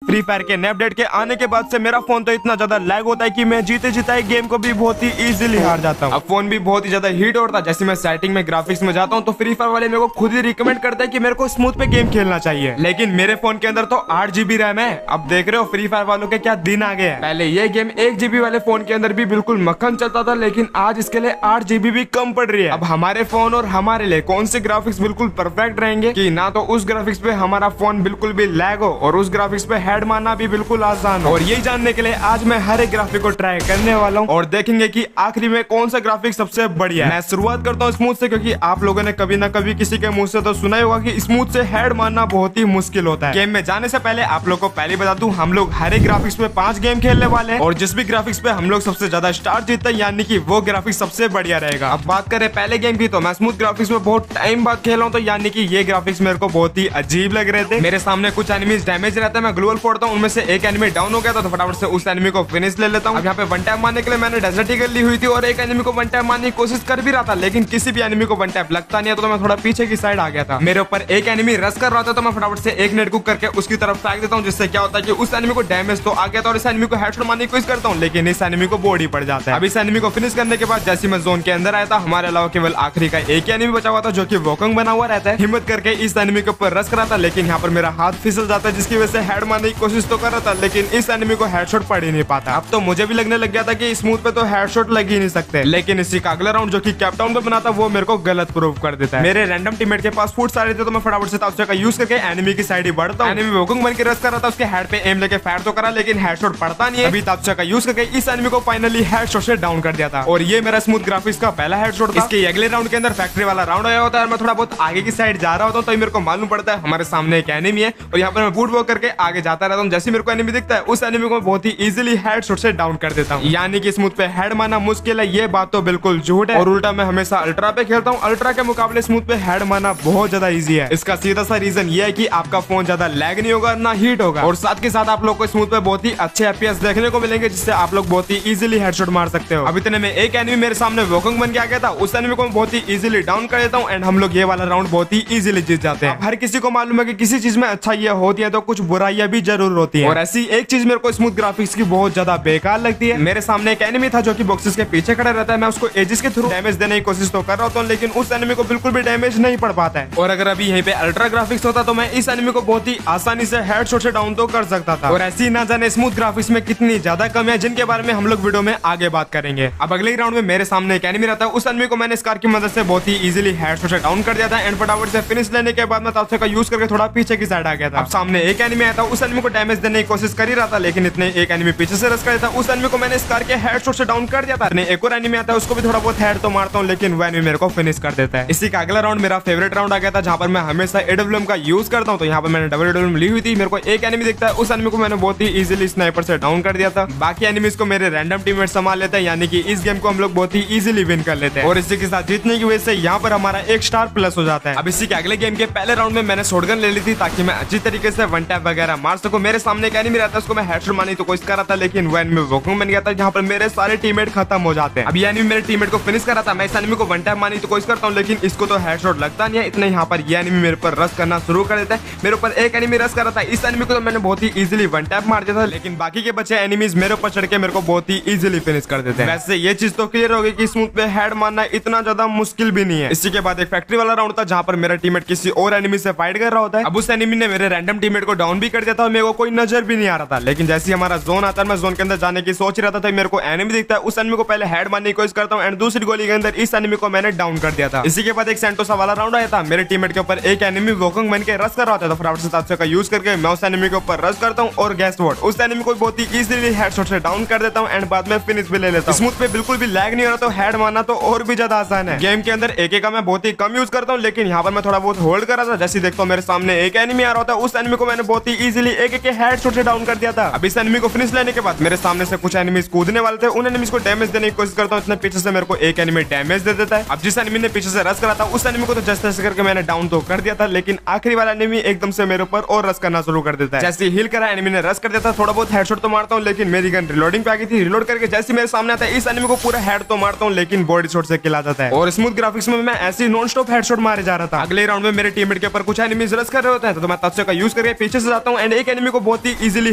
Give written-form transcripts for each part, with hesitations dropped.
Free fire के नए update के आने के बाद से मेरा फोन तो इतना ज्यादा लैग होता है कि मैं जीते जीता गेम को भी बहुत ही इजीली हार जाता हूँ। अब फोन भी बहुत ही ज्यादा हीट होता है। जैसे मैं सेटिंग में ग्राफिक्स में जाता हूँ तो फ्री फायर वाले मेरे को खुद ही रिकमेंड करते हैं कि मेरे को स्मूथ पे गेम खेलना चाहिए, लेकिन मेरे फोन के अंदर तो 8 GB रैम है। अब देख रहे हो फ्री फायर वालों के क्या दिन आ गए हैं। पहले ये गेम 1 GB वाले फोन के अंदर भी बिल्कुल मक्खन चलता था, लेकिन आज इसके लिए 8 GB भी कम पड़ रही है। अब हमारे फोन और हमारे लिए कौन से ग्राफिक्स बिल्कुल परफेक्ट रहेंगे कि ना तो उस ग्राफिक्स पे हमारा फोन बिल्कुल भी लैग हो और उस ग्राफिक्स पे हेड मारना भी बिल्कुल आसान हो। और यही जानने के लिए आज मैं हर एक ग्राफिक को ट्राई करने वाला हूँ और देखेंगे कि आखिरी में कौन सा ग्राफिक सबसे बढ़िया है। मैं शुरुआत करता हूँ स्मूथ से, क्योंकि आप लोगों ने कभी ना कभी किसी के मुंह से तो सुना ही होगा कि स्मूथ से हेड मारना बहुत ही मुश्किल होता है। गेम में जाने से पहले आप लोग को पहले बता दूं, हम लोग हर एक ग्राफिक्स पे 5 गेम खेलने वाले हैं और जिस भी ग्राफिक्स पे हम लोग सबसे ज्यादा स्टार जीतते हैं यानी कि वो ग्राफिक्स सबसे बढ़िया रहेगा। अब बात करें पहले गेम की, तो मैं स्मूथ ग्राफिक्स में बहुत टाइम बाद खेला हूँ, तो यानी कि ये ग्राफिक्स मेरे को बहुत ही अजीब लग रहे थे। मेरे सामने कुछ एनिमीज डैमेज रहता है, मैं ग्लोबल फोड़ता हूँ, उनमें से एक एनिमी डाउन हो गया था, तो फटाफट से उस एनिमी को फिनिश ले लेता हूँ। अब यहाँ पे वन टैप मारने के लिए मैंने डेजर्ट ईगल ली हुई थी और एक एनिमी को वन टैप मारने की कोशिश कर भी रहा था, लेकिन किसी भी एनिमी को वन टैप लगता नहीं है, तो मैं थोड़ा पीछे की साइड आ गया था। मेरे ऊपर एक एनिमी रश कर रहा था, तो मैं फटाफट से एक नेट कुक करके उसकी तरफ फेंक देता हूँ, जिससे क्या होता है कि उस एनिमी को डैमेज तो आ गया था और इस एनिमी को हेडशॉट मारने की कोशिश करता हूँ, लेकिन इस एनिमी को बॉडी पड़ जाता है। अब इस एनिमी को फिनिश करने के बाद जैसे मैं जोन के अंदर आया था, हमारे अलावा केवल आखिरी का एक ही एनिमी बचा हुआ था जो कि वोकंग बना हुआ रहता है। हिम्मत करके इस एनिमी के ऊपर रश करा था, लेकिन यहाँ पर मेरा हाथ फिसल जाता है, जिसकी वजह से हेड मारने की कोशिश तो कर रहा था, लेकिन इस एनिमी को हेडशॉट पड़ ही नहीं पाता। अब तो मुझे भी लगने लग गया था कि स्मूथ पे तो हेडशॉट लग ही नहीं सकते, लेकिन इसी का अगला राउंड जो कि कैपटाउन पे बना था वो मेरे को गलत प्रूव कर देता है। मेरे रैंडम टीममेट के पास फूड सारे थे, तो मैं फटाफट से ताउसा का यूज करके एनिमी की साइड ही बढ़ता हूं। एनिमी वोकंग बन के रश कर रहा था, उसके हेड पे एम लेके फायर तो करा, लेकिन हेडशॉट पड़ता नहीं है। अभी ताउसा का यूज करके इस एनिमी को फाइनली हेडशॉट से डाउन कर दिया था और ये मेरा स्मूथ ग्राफिक्स का पहला हेडशॉट था। इसके अगले राउंड के अंदर फैक्ट्री वाला राउंड आया होता है, मैं थोड़ा बहुत आगे की साइड जा रहा होता हूं, तो मेरे को मालूम पड़ता है हमारे सामने एक एनिमी है और यहाँ पर मैं बूट वॉक करके आगे जाता रहता हूँ। जैसे मेरे को एनिमी दिखता है उस एनिमी को बहुत ही इजीली हेडशॉट से डाउन कर देता हूँ। यानी कि स्मूथ पे हेड मारना मुश्किल है, ये बात तो बिल्कुल झूठ है। और उल्टा मैं हमेशा अल्ट्रा पे खेलता हूँ, अल्ट्रा के मुकाबले स्मूथ पे हेड मारना बहुत ज्यादा इजी है। इसका सीधा सा रीजन ये है कि आपका फोन ज्यादा लैग नहीं होगा ना हीट होगा, और साथ के साथ आप लोग को स्मूथ पे बहुत ही अच्छे एफपीएस देखने को मिलेंगे, जिससे आप लोग बहुत ही इजीली हेडशॉट मार सकते हो। अब इतने में एक एनिमी मेरे सामने वोकंग बन के आ गया था, उस एनिमी को मैं बहुत ही इजीली डाउन कर देता हूँ एंड हम लोग ये वाला राउंड बहुत ही इजीली जीत जाते हैं। हर किसी को मालूम है कि किसी चीज में अच्छाइयां होती है तो कुछ बुराइयां भी जरूर होती है, और ऐसी एक चीज मेरे को स्मूथ ग्राफिक्स की बहुत ज्यादा बेकार लगती है। मेरे सामने एक एनिमी था जो कि बॉक्सेस के पीछे खड़ा रहता है, मैं उसको एजिस के थ्रू डैमेज देने की कोशिश तो कर रहा हूँ, लेकिन उस एनिमी को बिल्कुल भी डैमेज नहीं पड़ पाता है। और अगर अभी यहीं पे अल्ट्रा ग्राफिक्स होता तो मैं इस एनिमी को बहुत ही आसानी से हेडशॉट से डाउन तो कर सकता था। और ऐसी ना जाने स्मूथ ग्राफिक्स में कितनी ज्यादा कमियां, जिनके बारे में हम लोग वीडियो में आगे बात करेंगे। अब अगले राउंड में मेरे सामने एक एनिमी रहता है, उस एनिमी को मैंने स्कार की मदद से बहुत ही इजीली हेडशॉट से डाउन कर दिया था एंड फटाफट से फिनिश लेने के बाद मैं ताउसा का यूज करके थोड़ा पीछे की साइड आ गया था। अब सामने एक एनिमी आया था, उस एनिमी को डैमेज देने की कोशिश कर ही रहा था, लेकिन इतने एक एनिमी पीछे से रश कर था, उस एनिमी को मैंने स्कार के हेडशॉट से डाउन कर दिया था। एक और एनिमी आता है, उसको भी थोड़ा बहुत हेड तो मारता हूं, लेकिन वो एनिमी मेरे को फिनिश कर देता है। इसी का अगला राउंड मेरा फेवरेट राउंड आ गया था, जहां पर मैं हमेशा एडब्ल्यूएम का यूज करता हूं। तो यहां पर मैंने डबल एडब्ल्यूएम ली हुई थी, मेरे को एक एनिमी दिखता है, उस एनिमी को मैंने बहुत ही इजीली स्नाइपर से डाउन कर दिया था। बाकी एनिमीज को मेरे रैंडम टीममेट संभाल लेते हैं, यानी कि इस गेम को हम लोग बहुत ही इजीली विन कर लेते हैं, और इसी के साथ जीतने की वजह से यहाँ पर हमारा 1 स्टार प्लस हो जाता है। अब इसी के अगले गेम के पहले राउंड में मैंने शॉटगन ले ली थी, ताकि मैं अच्छी तरीके से वन टैप वगैरह मार सकूं। मेरे सामने एक एनिमी रहता है, उसको मैं हेडशॉट मारने की कोशिश कर रहा था, लेकिन वो एनिमी वोकंग बन गया था, जहां पर मेरे सारे टीममेट खत्म हो जाते हैं। अब ये एनिमी मेरे टीममेट को फिनिश कर रहा था, मैं इस एनिमी को वन टैप मारने की कोशिश करता हूं, लेकिन इसको तो हेडशॉट लगता नहीं है। इतने यहाँ पर ये एनिमी मेरे पर रश करना शुरू कर देता है। मेरे ऊपर एक एनिमी रश कर रहा था, इस एनिमी को तो मैंने बहुत ही इजीली वन टैप मार दिया था, लेकिन बाकी के बचे एनिमीज मेरे ऊपर चढ़ के मेरे को बहुत ही इजीली फिनिश कर देते हैं। वैसे ये चीज तो क्लियर हो गई कि स्मूथ पे हेड मारना इतना ज्यादा मुश्किल भी नहीं है। इसी के बाद एक फैक्ट्री वाला राउंड था, जहां पर मेरा टीममेट किसी और एनिमी से फाइट कर रहा होता है। अब उस एनिमी ने मेरे रैंडम टीममेट को डाउन भी कर दिया था और मेरे को कोई नजर भी नहीं आ रहा था, लेकिन जैसे हमारा जोन आता है, मैं जोन के अंदर जाने की सोच रहा था, मेरे को एनिमी दिखता है, उस एनिमी को पहले हेड मारने की कोशिश करता हूं एंड दूसरी गोली के अंदर इस एनिमी को मैंने डाउन कर दिया था। इसी के बाद एक सेंटोसा वाला राउंड आया था, मेरे टीममेट के ऊपर एक एनिमी वोकंग बन के रश कर रहा था, तो फटाफट से ताउसा का यूज करके मैं उस एनिमी के ऊपर रश करता हूं और गेस व्हाट, उस एनिमी को बहुत ही इजीली हेडशॉट से डाउन कर देता हूं एंड बाद में फिनिश भी ले लेता हूं। स्मूथ पे बिल्कुल भी लैग नहीं हो रहा, तो हेड मारना तो और भी ज्यादा आसान है। गेम के अंदर एक का मैं बहुत ही कम यूज करता हूं, लेकिन यहाँ पर मैं थोड़ा बहुत होल्ड कर रहा था। जैसे देखता हूं मेरे सामने एक एनिमी आ रहा था, उस एनिमी को मैंने बहुत ही इजीली एक के हेडशॉट से डाउन कर दिया था। अब इस एनिमी को फिनिश लेने के बाद मेरे सामने से कुछ एनिमीज कूदने वाले थे, उन एनिमीज को डैमेज देने की कोशिश करता हूं, इतने पीछे से मेरे को एक एनिमी डैमेज दे देता है। अब जिस एनिमी ने पीछे से रश करा था, उस एनिमी को तो जस्ट ऐसे करके मैंने डाउन तो कर दिया था, लेकिन आखिरी वाला एनिमी एकदम से मेरे ऊपर और रश करना शुरू कर देता है। जैसे हील करा एनिमी ने रश कर दिया था, थोड़ा बहुत हेडशॉट तो मारता हूं, लेकिन मेरी गन रिलोडिंग पे आ गई थी। रिलोड करके जैसे मेरे सामने आता है, इस एनिमी को पूरा हेड तो मारता हूं, लेकिन बॉडी शॉट से किल आ जाता है। और स्मूथ ग्राफिक्स में मैं ऐसे नॉन स्टॉप हेडशॉट मारे जा रहा था। अगले राउंड में मेरे टीममेट के ऊपर कुछ एनिमीज रश कर रहे होते हैं, तो मैं ताउसा का यूज करके पीछे से जाता हूं एंड एक एक एनिमी को बहुत ही इजीली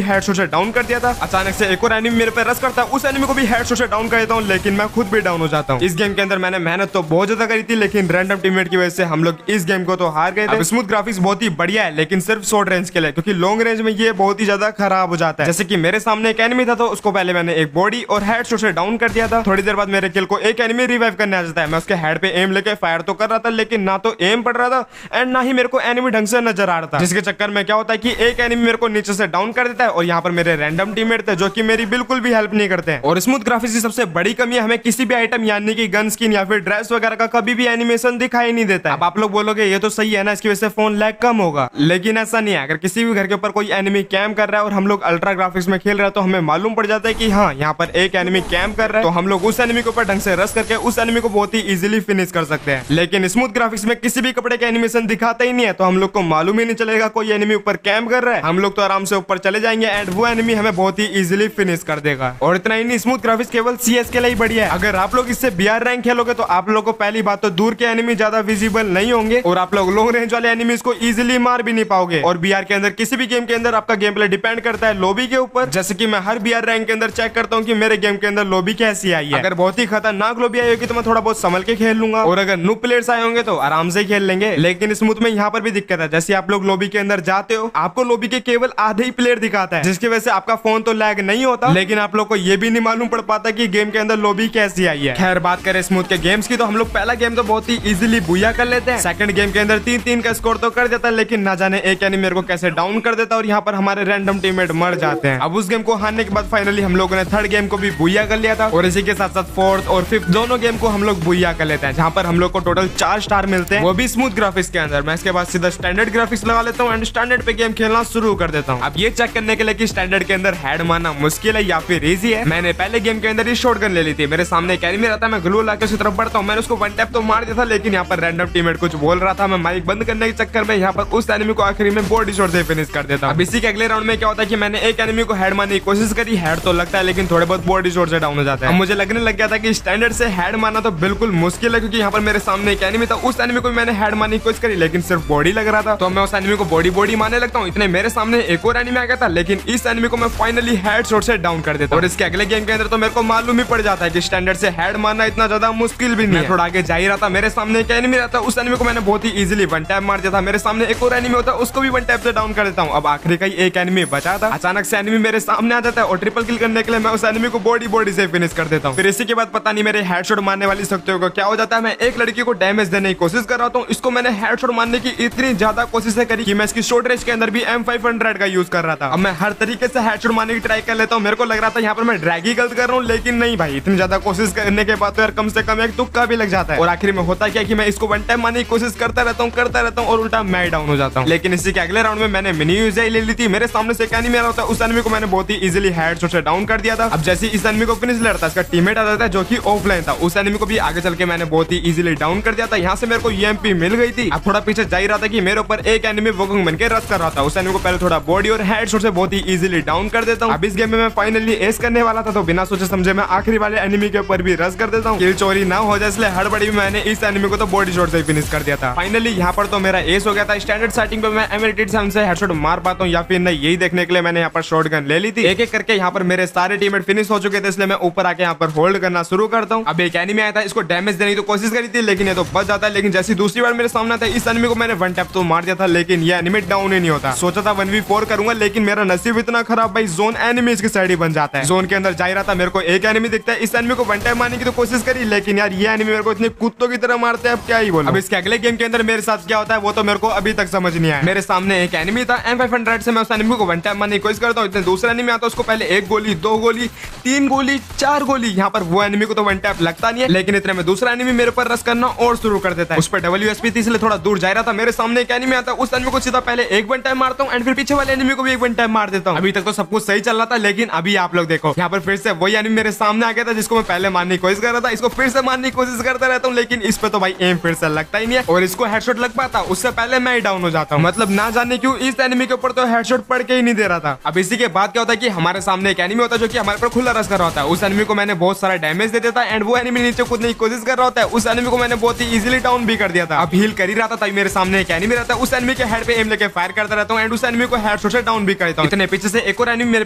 हेडशॉट से डाउन कर दिया था। अचानक से एक और एनिमी मेरे पे रश करता है, उस एनिमी को भी हेडशॉट से डाउन कर देता हूँ, लेकिन मैं खुद भी डाउन हो जाता हूँ। इस गेम के अंदर मैंने मेहनत तो बहुत ज्यादा करी थी, लेकिन रैंडम टीममेट की वजह से हम लोग इस गेम को तो हार गए थे। स्मूथ ग्राफिक्स बहुत ही बढ़िया है, लेकिन सिर्फ शॉर्ट रेंज के लिए, क्योंकि लॉन्ग रेंज में ये बहुत ही ज्यादा खराब हो जाता है। जैसे कि मेरे सामने एक एनिमी था, तो उसको पहले मैंने एक बॉडी और हेडशॉट से डाउन कर दिया था। थोड़ी देर बाद मेरे किल को एक एनिमी रिवाइव करने आ जाता है। मैं उसके हेड पे एम लेके फायर तो कर रहा था, लेकिन ना तो एम पड़ रहा था एंड ना ही मेरे को एनिमी ढंग से नजर आ रहा था, जिसके चक्कर में क्या होता है कि एक एनिमी मेरे को नीचे से डाउन कर देता है और यहाँ पर मेरे रैंडम टीममेट थे जो कि मेरी बिल्कुल भी हेल्प नहीं करते हैं। और स्मूथ ग्राफिक्स की सबसे बड़ी कमी है, हमें किसी भी आइटम यानी कि गन स्किन या फिर ड्रेस वगैरह का कभी भी एनिमेशन दिखाई नहीं देता है। अब आप लोग बोलोगे ये तो सही है ना, इसकी वजह से फोन लैग कम होगा, लेकिन ऐसा नहीं है। अगर किसी भी घर के ऊपर कोई एनिमी कैंप कर रहा है और हम लोग अल्ट्रा ग्राफिक्स में खेल रहे हैं, तो हमें मालूम पड़ जाता है कि हाँ यहाँ पर एक एनिमी कैंप कर रहा है, तो हम लोग उस एनिमी के ऊपर ढंग से रश करके उस एनिमी को बहुत ही इजीली फिनिश कर सकते हैं। लेकिन स्मूथ ग्राफिक्स में किसी भी कपड़े का एनिमेशन दिखाता ही नहीं है, तो हम लोग को मालूम ही नहीं चलेगा कोई एनिमी ऊपर कैंप कर रहा है। हम लोग तो आराम से ऊपर चले जाएंगे एंड वो एनिमी हमें बहुत ही इजीली फिनिश कर देगा। और इतना ही नहीं, स्मूथ ग्राफिक्स केवल सीएस के लिए ही बढ़िया है। अगर आप लोग इससे बीआर रैंक खेलोगे तो आप लोगों को पहली बात तो दूर के एनिमी ज्यादा विजिबल नहीं होंगे और आप लोग लॉन्ग रेंज वाले एनिमीज को इजीली मार भी नहीं पाओगे। और बीआर के अंदर किसी भी गेम के अंदर आपका गेम प्ले डिपेंड करता है लॉबी के ऊपर। जैसे कि मैं हर बीआर रैंक के अंदर चेक करता हूँ कि मेरे गेम के अंदर लॉबी कैसी आई है। अगर बहुत ही खतरनाक लॉबी आई होगी तो मैं थोड़ा बहुत संभल के खेल लूंगा, और अगर न्यू प्लेयर्स आए होंगे तो आराम से खेल लेंगे। लेकिन स्मूथ में यहाँ पर भी दिक्कत है, जैसे आप लोग लॉबी के अंदर जाते हो आपको लॉबी के केवल आधे ही प्लेयर दिखाता है, जिसकी वजह से आपका फोन तो लैग नहीं होता, लेकिन आप लोग को ये भी नहीं मालूम पड़ पाता कि गेम के अंदर लॉबी कैसी आई है। खैर बात करें स्मूथ के गेम्स की, तो हम लोग पहला गेम तो बहुत ही इजीली बुया कर लेते हैं। सेकंड गेम के अंदर 3-3 का स्कोर तो कर देता है, लेकिन ना जाने एक एनिमी मेरे को कैसे डाउन कर देता है और यहाँ पर हमारे रैंडम टीममेट मर जाते हैं। अब उस गेम को हारने के बाद फाइनली हम लोगों ने थर्ड गेम को भी बुया कर लिया था, और इसी के साथ साथ फोर्थ और फिफ्थ दोनों गेम को हम लोग बुया कर लेते हैं, जहाँ पर हम लोग को टोटल 4 स्टार मिलते हैं, वो भी स्मूथ ग्राफिक्स के अंदर। मैं इसके बाद सीधा स्टैंडर्ड ग्राफिक्स लगा लेता हूँ एंड स्टैंडर्ड पे गेम खेलना शुरू कर देता हूँ। अब ये चेक करने के लिए कि स्टैंडर्ड के अंदर हेड मारना मुश्किल है या फिर इजी है, मैंने पहले गेम के अंदर ही शॉटगन ले ली थी। मेरे सामने एक एनिमी रहता है, मैं ग्लू लाके उसकी तरफ बढ़ता हूँ, मैंने उसको वन टैप तो मार दिया था, लेकिन यहाँ पर रैंडम टीममेट कुछ बोल रहा था, मैं माइक बंद करने के चक्कर में यहाँ पर उस एनिमी को आखिरी में बॉडी शॉट से फिनिश कर देता हूं। अब इसी के अगले राउंड में क्या होता है कि मैंने एक एनिमी को हेड मारने की कोशिश करी, हेड तो लगता है लेकिन थोड़े बहुत बॉडी शॉट से डाउन हो जाता है। अब मुझे लगने लग गया था कि स्टैंडर्ड से हेड मारना तो बिल्कुल मुश्किल है, क्योंकि यहाँ पर मेरे सामने एक एनिमी था, उस एनिमी को मैंने हेड मारने की कोशिश करी लेकिन सिर्फ बॉडी लग रहा था, तो मैं उस एनिमी को बॉडी मारने लगता हूँ। इतने मेरे सामने एक और एनिमी आ गया था, लेकिन इस एनिमी को मैं फाइनली हेडशॉट से डाउन कर देता हूं। और इसके अगले गेम के अंदर तो मेरे को मालूम ही पड़ जाता है कि स्टैंडर्ड से हेड मारना इतना ज्यादा मुश्किल भी नहीं है। थोड़ा आगे जा ही रहा था, मेरे सामने एक एनिमी रहता, उस एनिमी को मैंने बहुत ही इजीली वन टैप मार दिया था। मेरे सामने एक और एनिमी होता, उसको भी वन टैप से डाउन कर देता हूं। अब आखिरी का एक एनिमी बचा था, अचानक से एनिमी मेरे सामने आ जाता है और ट्रिपल किल करने के लिए मैं उस एनिमी को बॉडी से फिनिश कर देता हूं। फिर इसी के बाद पता नहीं मेरे हेडशॉट मारने वाली शक्तियों को क्या हो जाता है, मैं एक लड़की को डैमेज देने की कोशिश कर रहा हूं, इसको मैंने हेडशॉट मारने की इतनी ज्यादा कोशिशें करी कि मैं इसकी शॉर्ट रेंज के अंदर भी M500 का यूज कर रहा था। अब मैं हर तरीके से हेडशॉट मारने की ट्राई कर लेता हूं, मेरे को लग रहा था यहाँ पर मैं ड्रैग ही गलत कर रहा हूँ, लेकिन नहीं भाई, इतनी ज्यादा कोशिश करने के बाद तो यार कम से कम एक तुक्का भी लग जाता है। और आखिर में होता क्या कि मैं इसको वन टाइम मारने की कोशिश करता रहता हूँ और उल्टा मैं डाउन हो जाता हूँ। लेकिन इसी के अगले राउंड में मैंने मिनी यूएसआई ले ली थी, मेरे सामने से एक एनिमी होता है, उस एनिमी को मैंने बहुत ही इजीली हेडशॉट से डाउन कर दिया था। अब जैसे इस एनिमी को फिनिश ले रहा था, इसका टीममेट आ जाता है जो कि ऑफलाइन था, उस एनिमी को भी आगे चल के मैंने बहुत ही इजीली डाउन कर दिया था। यहाँ से मेरे को ईएमपी मिल गई थी। अब थोड़ा पीछे जा ही रहा था कि मेरे ऊपर एक एनिमी वोकिंग बन के रश कर रहा था, उस एनिमी को पहले थोड़ा बॉडी और हेडशॉट से बहुत ही इजीली डाउन कर देता हूँ। अब इस गेम में मैं फाइनली एस करने वाला था, तो बिना सोचे समझे मैं आखिरी वाले एनिमी के ऊपर भी रश कर देता हूँ। किल चोरी ना हो जाए इसलिए हड़बड़ी में मैंने इस एनिमी को तो बॉडी शॉट से फिनिश कर दिया था। फाइनली यहाँ पर तो मेरा एस हो गया था। स्टैंडर्ड सेटिंग पे मैं M87 से हेडशॉट मार पाता हूँ या फिर नहीं, यही देखने के लिए मैंने यहाँ पर शॉटगन ले ली थी। एक एक करके यहाँ पर मेरे सारे टीममेट फिनिश हो चुके थे, इसलिए मैं ऊपर आके यहाँ पर होल्ड करना शुरू करता हूँ। अब एक एनिमी आया था, इसको डैमेज देने की तो कोशिश करी थी लेकिन ये तो बच जाता है। लेकिन जैसी दूसरी बार मेरे सामने था, इस एनिमी को मैंने वन टैप तो मार दिया था, लेकिन ये एनिमी डाउन ही नहीं होता। सोचा था 1v4 करूंगा, लेकिन मेरा नसीब इतना खराब भाई, जोन एनिमीज की साइड ही बन जाता है। जोन के अंदर जा रहा था, मेरे को एक एनिमी दिखता है, इस एनिमी को वन टैप मारने की तो कोशिश करी, लेकिन यार ये एनिमी मेरे को इतने कुत्तों की तरह मारते हैं, अब क्या ही बोलूं। अब इसके अगले गेम के अंदर मेरे साथ क्या होता है वो तो मेरे को अभी तक समझ नहीं आया। मेरे सामने एक एनिमी था, M500 से मैं उस एनिमी को वन टैप मारने की कोशिश करता हूँ, इतने दूसरा एनिमी आता है, उसको पहले एक गोली, 2 गोली, 3 गोली, 4 गोली, यहाँ पर वो एनिमी को तो वन टैप लगता नहीं है, लेकिन इतने में दूसरा एनिमी मेरे पर रश करना और शुरू कर देता है। उस पर WSP थी इसलिए थोड़ा दूर जा रहा था, मेरे सामने एक एनिमी आता है, उस एनिमी को सीधा पहले एक वन टाइम मारता हूँ एंड फिर पीछे वाले एनिमी को भी एक वन टाइम मार देता हूँ। अभी तक तो सब कुछ सही चल रहा था, लेकिन अभी आप लोग देखो यहाँ पर फिर से वही एनिमी मेरे सामने आ गया था, जिसको मैं पहले मारने की कोशिश कर रहा था, इसको फिर से मारने की कोशिश करता रहता हूँ, लेकिन इस पे तो भाई एम फिर से लगता ही नहीं है और इसको हेडशॉट लग पाता, उससे पहले मैं ही डाउन हो जाता हूँ। मतलब ना जाने क्यों इस एनिमी के ऊपर तो हेडशॉट पड़ के ही नहीं दे रहा था। अब इसी के बाद क्या होता है कि हमारे सामने एक एनिमी होता है जो कि हमारे पर खुला रश कर रहा होता है, उस एनिमी को मैंने बहुत सारा डैमेज दे देता है एंड वो एनिमी नीचे कूदने की कोशिश कर रहा होता है, उस एनिमी को मैंने बहुत ही इजीली डाउन भी कर दिया था। अब हील कर ही रहा था, तभी मेरे सामने एक एनिमी रहता है, उस एनिमी के हेड पे एम लेके फायर करता रहता हूँ एंड उस एनिमी को हेडशॉट से डाउन भी कर देता हूं। इतने पीछे से एक और एनिमी मेरे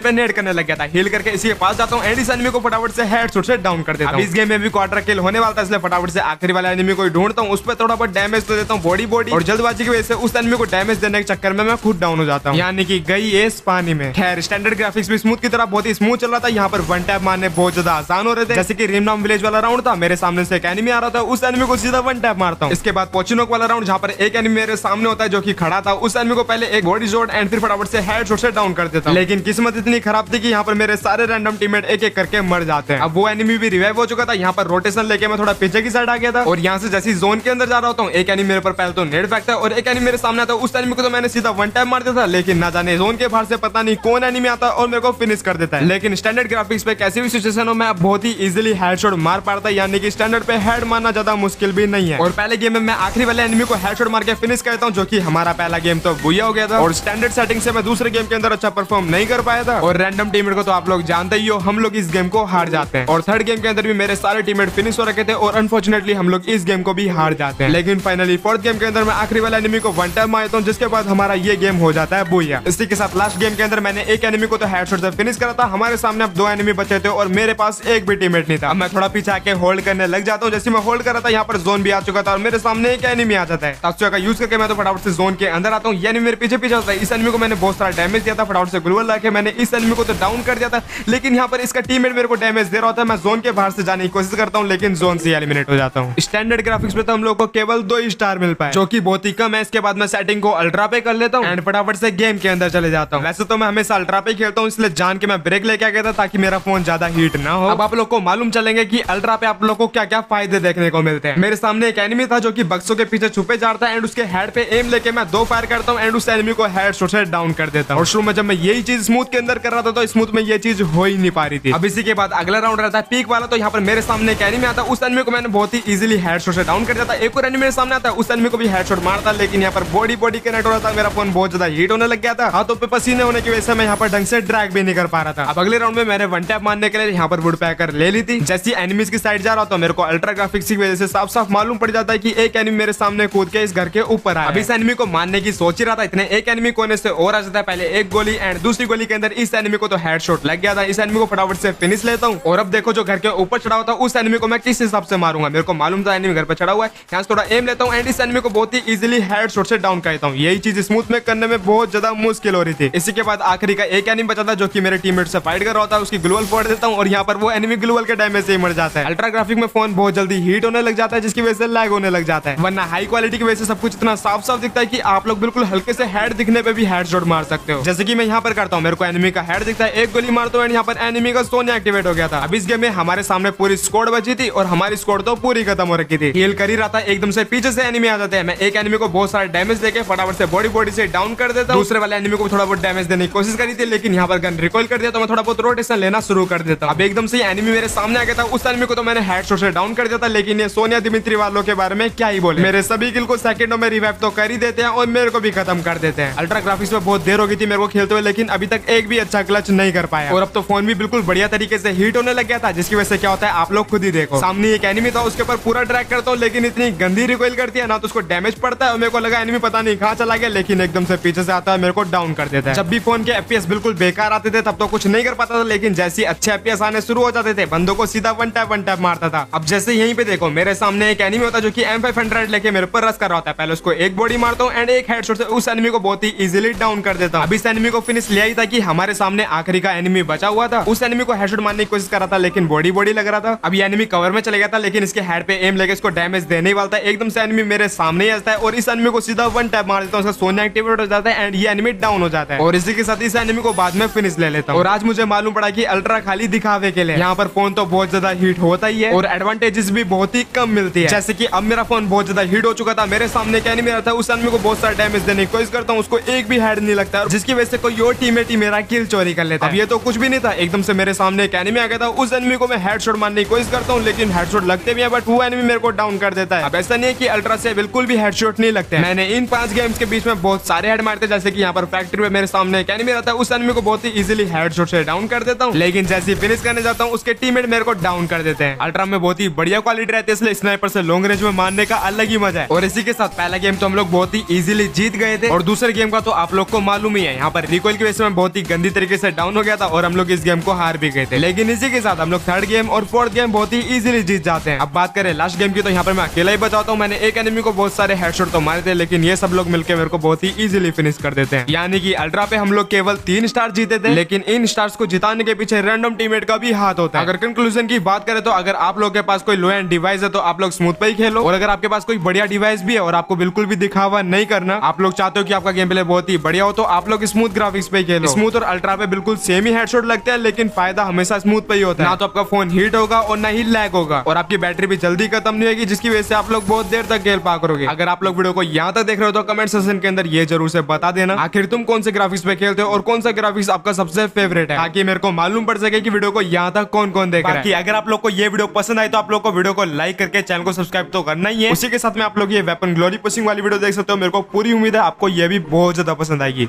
पे नेड करने लग गया था। हील करके इसी के पास जाता हूं एंड इस एनिमी को फटाफट से हेडशॉट से डाउन कर देता हूं। इस गेम में भी क्वार्टर किल होने वाला था, इसलिए फटाफट से आखिरी वाला एनिमी को ढूंढता हूं, उस पर थोड़ा बहुत डैमेज तो देता हूं बॉडी और जल्दबाजी की वजह से उस एनिमी को डैमेज देने के चक्कर में मैं खुद डाउन हो जाता हूं, यानी कि गई एस पानी में। खैर स्टैंडर्ड ग्राफिक्स भी स्मूथ की तरह बहुत ही स्मूथ चल रहा था। यहाँ पर वन टैप मारने बहुत ज्यादा आसान हो रहे थे। जैसे कि रिमनाम विलेज वाला राउंड था, मेरे सामने से एक एनिमी आ रहा था, उस एनिमी को सीधा वन टैप मारता हूँ। इसके बाद पोचिनोक वाला राउंड जहाँ पर एक एनिमी मेरे सामने होता है जो कि खड़ा था, उस एनिमी को पहले एक बॉडी शॉट एंड फिर फटाफट से हेडशॉट से डाउन कर देता हूं। लेकिन किस्मत इतनी खराब थी कि यहाँ पर मेरे सारे रैंडम टीममेट एक एक करके मर जाते हैं। अब वो एनिमी भी रिवाइव हो चुका था। यहाँ पर रोटेशन लेके मैं थोड़ा पीछे की साइड आ गया था और यहाँ से जैसे जोन के अंदर जा रहा होता हूँ, एक एनिमी मेरे पर पहले तो नेड फेंकता है और एक एनिमी मेरे सामने आता है। उस एनिमी को तो मैंने सीधा वन टैप मार दिया था, लेकिन ना जाने जोन के बाहर से पता नहीं कौन एनिमी आता है और मेरे को फिनिश कर देता है। लेकिन स्टैंडर्ड ग्राफिक्स पे कैसी भी सिचुएशन हो, मैं बहुत ही इजीली हेडशॉट मार पाता, यानी कि स्टैंडर्ड पे हेड मारना ज्यादा मुश्किल भी नहीं है। और पहले गेम में मैं आखिरी वाले एनिमी को हेडशॉट मार के फिनिश करता हूँ, जो कि हमारा पहला गेम तो बुया हो गया था। और स्टैंडर्ड सेटिंग से मैं दूसरे गेम के अंदर अच्छा परफॉर्म नहीं कर पाया था। और रैंडम टीममेट को तो आप लोग जानते ही हो, हम लोग इस गेम को हार जाते हैं। और थर्ड गेम के अंदर भी मेरे सारे टीममेट फिनिश हो रखे थे और अनफॉर्चुनेटली हम लोग इस गेम को भी हार जाते हैं। लेकिन फाइनली फोर्थ गेम के अंदर मैं आखिरी वाले एनिमी को वन टैप मारता हूँ, जिसके बाद हमारा ये गेम हो जाता है बुया। इसी के साथ लास्ट गेम के अंदर मैंने एक एनिमी को तो हेडशॉट से फिनिश करा था। हमारे सामने अब दो एनिमी बचे थे और मेरे पास एक भी टीममेट नहीं था। अब मैं थोड़ा पीछे आके होल्ड करने लग जाता हूँ। जैसे मैं होल्ड कर रहा था, यहाँ पर जोन भी आ चुका था और मेरे सामने एक एनिमी आ जाता है। ताक्सुया का यूज करके मैं तो फटाफट से जोन के अंदर आता हूँ। ये एनिमी मेरे पीछे पीछे आता है। इस एनिमी को मैंने बहुत सारा डैमेज दिया था, फटाफट से ग्लूवल लाके मैंने इस एनिमी को तो डाउन कर दिया था। लेकिन यहाँ पर इसका टीममेट मेरे को डैमेज दे रहा होता है। मैं जोन के बाहर से जाने की कोशिश करता हूँ, लेकिन जोन से एलिमिनेट हो जाता हूँ। स्टैंडर्ड ग्राफिक्स पे तो हम लोग को केवल 2 स्टार मिल पाए, जो कि बहुत ही कम है। इसके बाद मैं सेटिंग को अल्ट्रा पे कर लेता हूँ एंड फटाफट से गेम के अंदर चले जाता हूँ। वैसे तो मैं हमेशा अल्ट्रा पे खेलता हूँ, इसलिए जान के मैं ब्रेक लेके आ गया था ताकि मेरा फोन ज्यादा हीट ना हो। अब आप लोग को मालूम चलेंगे कि अल्ट्रा पे आप लोग को क्या क्या फायदे देखने को मिलते हैं। मेरे सामने एक एनिमी था जो कि बक्सों के पीछे छुपे जा रहा था एंड उसके हेड पे एम लेके मैं 2 फायर करता हूँ एंड उस एनिमी को हेडशॉट से डाउन कर देता हूँ। और शुरू में जब मैं यही चीज स्मूथ के अंदर कर रहा था तो स्मूथ में ये चीज हो ही नहीं पा रही थी। अब इसी के बाद अगला राउंड रहता है पीक वाला। तो यहाँ पर मेरे सामने एक एनिमी आता है, उस एनिमी को मैंने बहुत ही इजीली हेडशॉट से डाउन कर दिया था। एक और एनिमी मेरे सामने आता है, उस एनिमी को भी हेडशॉट मारता, लेकिन यहाँ पर बॉडी कनेक्ट हो रहा था। मेरा फोन बहुत ज्यादा हीट होने लग गया था। हाथों पे पसीने होने की वजह से मैं यहाँ पर ढंग से ड्रैग भी नहीं कर पा रहा था। अब अगले राउंड में मैंने वन टैप मारने के लिए यहाँ पर वुड पैकर ले ली थी। जैसी एनिमीज की साइड जा रहा था, मेरे को अल्ट्रा ग्राफिक्स की वजह से साफ साफ मालूम पड़ जाता है कि एक एनिमी मेरे सामने कूद के इस घर के ऊपर आया। अब इस एनिमी को मारने की सोच ही रहा था, इतने एक एनिमी कोने से और आ जाता है। पहले एक गोली एंड दूसरी गोली के अंदर इस एनिमी को तो हेडशॉट लग गया था। इस एनिमी को फटाफट से फिनिश लेता हूँ। और अब देखो जो घर के ऊपर चढ़ा हुआ था, उस एनिमी को मैं किस हिसाब से मारूंगा। मेरे को मालूम था एनिमी घर पर चढ़ा हुआ है। यहाँ से थोड़ा एम लेता हूँ एंड इस एनिमी को बहुत ही इजीली हेडशॉट से डाउन करता हूँ। यही चीज स्मूथ में करने में बहुत ज्यादा मुश्किल हो रही थी। इसी के बाद आखिरी का एक एनिमी बचा था जो कि मेरे टीममेट से फाइट कर रहा था। उसकी ग्लूवल फोड़ देता हूँ और यहाँ पर वो एनिमी ग्लूवल के डैमेज से ही मर जाता है। अल्ट्रा ग्राफिक में फोन बहुत जल्दी हीट होने लग जाता है, जिसकी वजह से लैग होने लग जाता है। वरना हाई क्वालिटी की वजह से सब कुछ इतना साफ साफ दिखता है कि आप लोग बिल्कुल हल्के से हेड दिखने पे भी हेडशॉट मार सकते हो। जैसे कि मैं यहाँ पर करता हूँ, मेरे को एनिमी का हेड दिखता है, एक गोली मारता हूँ एंड यहाँ पर एनिमी का सोनिया एक्टिवेट हो गया था। अब इस गेम में हमारे सामने पूरी स्क्वाड बची थी और हमारी स्क्वाड तो पूरी खत्म हो रखी थी। हील कर ही रहा था, एकदम से पीछे से एनिमी आ जाते हैं। मैं एक एनिमी को बहुत सारा डैमेज देके फटाफट से बॉडी से डाउन कर देता हूँ। दूसरे वाले एनिमी को थोड़ा बहुत डैमेज देने की कोशिश करी थी, लेकिन यहाँ पर गन रिकॉइल कर दिया तो मैं थोड़ा बहुत रोटेशन लेना शुरू कर देता हूँ। अब एकदम से एनिमी मेरे सामने आ गया था, उस एनिमी को तो मैंने हेडशॉट से डाउन कर दिया था। लेकिन ये सोनिया दिमित्री वालों के बारे में क्या ही बोले, मेरे सभी किल को सेकंडों में रिवाइव तो कर ही देते हैं और मेरे को भी खत्म कर देते हैं। अल्ट्रा ग्राफिक्स में बहुत देर हो गई थी मेरे को खेलते हुए, लेकिन अभी तक एक भी अच्छा क्लच नहीं कर पाया। और अब तो फोन भी बिल्कुल बढ़िया तरीके से हीट होने लग गया था, जिसकी वजह से क्या होता है आप लोग खुद ही देखो। सामने एक एनिमी था, उसके ऊपर पूरा ट्रैक करता हूँ, लेकिन इतनी गंदी रिकॉइल करती है ना, तो उसको डैमेज पड़ता है और मेरे को लगा एनिमी पता नहीं कहाँ चला गया, लेकिन एकदम से पीछे से आता है, मेरे को डाउन कर देता है। जब भी फोन के एफपीएस बिल्कुल बेकार आते थे तब तो कुछ नहीं कर पाता था, लेकिन जैसे अच्छे एफपीएस आने शुरू हो जाते थे, बंदों को सीधा वन टैप मारता था। अब जैसे यहीं पे देखो मेरे सामने एक एनिमी होता है जो कि M500 लेके मेरे ऊपर रश कर रहा होता है। पहले उसको एक बॉडी मारता हूँ एंड एक हेडशॉट से उस एनिमी को बहुत ही इजीली डाउन कर देता हूँ। अब इस एनिमी को फिनिश लिया ही था कि हमारे सामने आखिरी का एनिमी बचा हुआ था। उस एनिमी को हेडशॉट मारने की कोशिश कर रहा था, लेकिन बॉडी लग रहा था। अब ये एनिमी कवर में चले गया था, लेकिन इसके हेड पे एम लेके इसको डैमेज देने ही वाला था। एकदम से एनिमी मेरे सामने ही आता है और इस एनिमी को सीधा वन टैप मार देता हूँ। उसका सोनिया एक्टिवेट हो जाता है एंड ये एनिमी डाउन हो जाता है। और इसी के साथ इस एनिमी को बाद में फिनिश ले लेता हूँ। और आज मुझे मालूम पड़ा कि अल्ट्रा खाली दिखावे के लिए यहाँ पर फोन तो बहुत ज्यादा हीट होता ही है और एडवांटेजेस भी बहुत ही कम मिलती है। जैसे कि अब मेरा फोन बहुत ज्यादा हीट हो चुका था, मेरे सामने एक एनिमी रहता है, उस एनिमी को बहुत सारा डैमेज देने की कोशिश करता हूँ, उसको एक भी हेड नहीं लगता, जिसकी वजह से कोई और टीममेट ही मेरा किल चोरी कर लेता है। अब ये तो कुछ भी नहीं था, एकदम से मेरे सामने एक एनिमी आ गया था, उस एनिमी को मैं हेडशॉट मारने की कोशिश करता हूँ, लेकिन हेडशॉट लगते भी है, बट वो एनिमी मेरे को डाउन कर देता है। अब ऐसा नहीं है कि अल्ट्रा से बिल्कुल भी हेडशॉट नहीं लगते। मैंने इन 5 गेम्स के बीच में बहुत सारे हेड मारते, जैसे कि यहाँ पर फैक्ट्री में मेरे सामने एक एनिमी रहता है, उस एनिमी को बहुत ही इजीली हेडशॉट से डाउन कर देता हूँ, लेकिन जैसे फिनिश करने जाता हूँ उसके टीममेट मेरे को डाउन कर देते हैं। अल्ट्रा में बहुत ही बढ़िया क्वालिटी रहती है, इसलिए स्नाइपर से लॉन्ग रेंज में मारने का अलग ही मजा है। और इसी के साथ पहला गेम तो हम लोग बहुत ही इजीली जीत गए थे और दूसरे गेम का तो आप लोग आपको मालूम ही है यहाँ पर रिकॉइल की वजह से मैं बहुत ही गंदी तरीके से डाउन हो गया था और हम लोग इस गेम को हार भी गए थे। लेकिन इसी के साथ हम लोग थर्ड गेम और फोर्थ गेम बहुत ही इजीली जीत जाते हैं। अब बात करें लास्ट गेम की, तो यहाँ पर मैं अकेला ही बचाता हूँ। मैंने एक एनिमी को बहुत सारे हेडशॉट तो मारे थे, लेकिन ये सब लोग मिलकर मेरे को बहुत ही इजीली फिनिश कर देते हैं। यानी कि अल्ट्रा पे हम लोग केवल 3 स्टार जीते थे, लेकिन इन स्टार्स को जिताने के पीछे रैंडम टीममेट का भी हाथ होता है। अगर कंक्लूजन की बात करें तो अगर आप लोग के पास कोई लो एंड डिवाइस है तो आप लोग स्मूथ पे ही खेलो, और अगर आपके पास कोई बढ़िया डिवाइस भी है और आपको बिल्कुल भी दिखावा नहीं करना, आप लोग चाहते हो कि आपका गेम प्ले बहुत ही बढ़िया हो, तो आप लोग स्मूथ ग्राफिक्स पे खेलो। स्मूथ और अल्ट्रा पे बिल्कुल सेम ही हेडशॉट लगते हैं, लेकिन फायदा हमेशा स्मूथ पे ही होता है। ना तो आपका फोन हीट होगा और ना ही लैग होगा, और आपकी बैटरी भी जल्दी खत्म नहीं होगी, जिसकी वजह से आप लोग बहुत देर तक खेल पा करोगे। अगर आप लोग वीडियो को यहाँ तक देख रहे हो तो कमेंट सेक्शन के अंदर ये जरूर से बता देना आखिर तुम कौन से ग्राफिक्स पे खेलते हो और कौन सा ग्राफिक्स आपका सबसे फेवरेट है, ताकि मेरे को मालूम पड़ सके कि वीडियो को यहाँ तक कौन कौन देख रहा है। अगर आप लोग को ये वीडियो पसंद आई तो आप लोग को वीडियो को लाइक करके चैनल को सब्सक्राइब तो करना ही है। उसी के साथ में आप लोग ये वेपन ग्लोरी पुशिंग वाली वीडियो देख सकते हो। मेरे को पूरी उम्मीद है आपको ये भी बहुत ज्यादा पसंद आएगी।